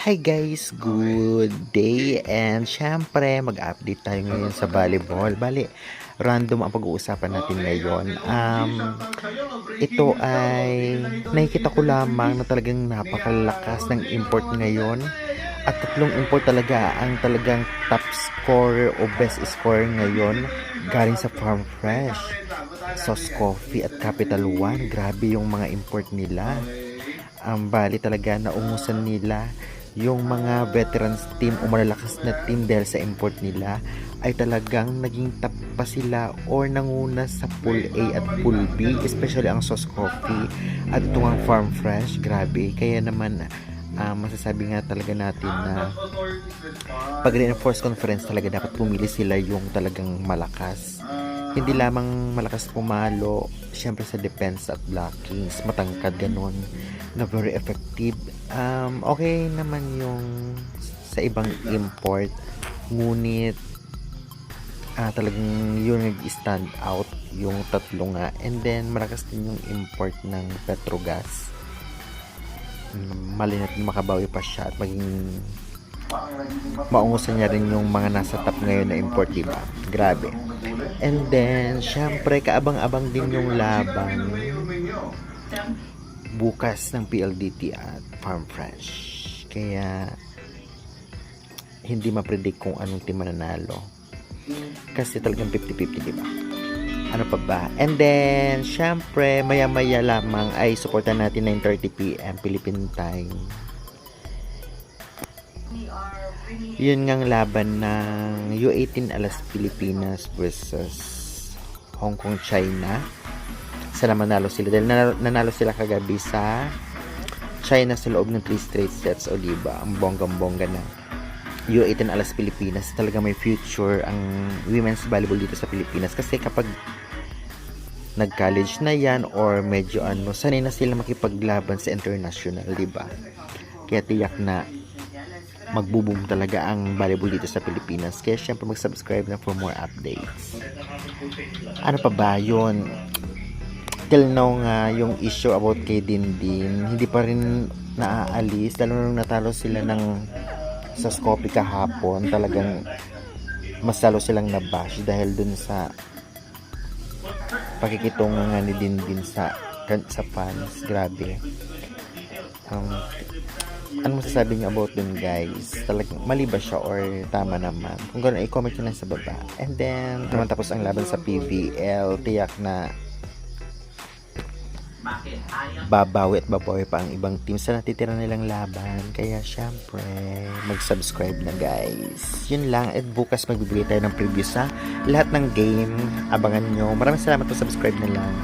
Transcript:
Hi guys, good day and syempre mag-update tayo ngayon sa volleyball. Bali, random ang pag-uusapan natin ngayon. Ito ay nakikita ko lamang na talagang napakalakas ng import ngayon at tatlong import talaga ang talagang top scorer o best scorer ngayon galing sa Farm Fresh, Sauce Coffee at Capital One. Grabe yung mga import nila. Bali talaga naungusan nila yung mga veterans team o malalakas na team dahil sa import nila ay talagang naging top pa sila or nanguna sa Pool A at Pool B, especially ang Sauce Coffee at itong ang Farm Fresh. Grabe, kaya naman masasabi nga talaga natin na pag reinforce conference talaga dapat pumili sila yung talagang malakas, hindi lamang malakas pumalo syempre sa defense at blockings, matangkad ganon na very effective. Okay naman yung sa ibang import, ngunit talagang yun nag-stand out yung tatlo nga, and then malakas din yung import ng Petrogas. Malinat makabawi pa siya at maging maungusan niya rin yung mga nasa top ngayon na import, diba? Grabe. And then syempre kaabang-abang din yung laban bukas ng PLDT at Farm Fresh, kaya hindi ma-predict kung anong team mananalo kasi talagang 50-50, diba? Ano pa ba? And then syempre maya-maya lamang ay supportan natin 9:30 PM Philippine time yun ngang laban ng U18 Alas Pilipinas versus Hong Kong China. Sana manalo sila dahil nanalo sila kagabi sa China sa loob ng 3 straight sets. O diba, ang bonggang-bongga na U18 Alas Pilipinas. Talaga may future ang women's volleyball dito sa Pilipinas kasi kapag nag-college na yan or medyo sanay na sila makipaglaban sa international, diba? Kaya tiyak na magbo-boom talaga ang volleyball dito sa Pilipinas. Kaya syempre mag-subscribe na for more updates. Ano pa ba yun? Till now nga yung issue about kay Dindin hindi pa rin naaalis, lalo nung natalo sila ng sa Skopje kahapon. Talagang mas lalo silang nabash dahil dun sa pakikitungan nga ni Dindin sa fans. Grabe. Ano masasabi niyo about dun, guys? Talagang mali ba siya or tama naman? Kung gano'n, i-comment nyo lang sa baba. And then naman tapos ang laban sa PVL, tiyak na babawi at babawi pa ang ibang team sa natitira nilang laban. Kaya syempre mag-subscribe na, guys. Yun lang, at bukas magbibigay tayo ng preview sa lahat ng game. Abangan nyo. Maraming salamat po, subscribe na lang.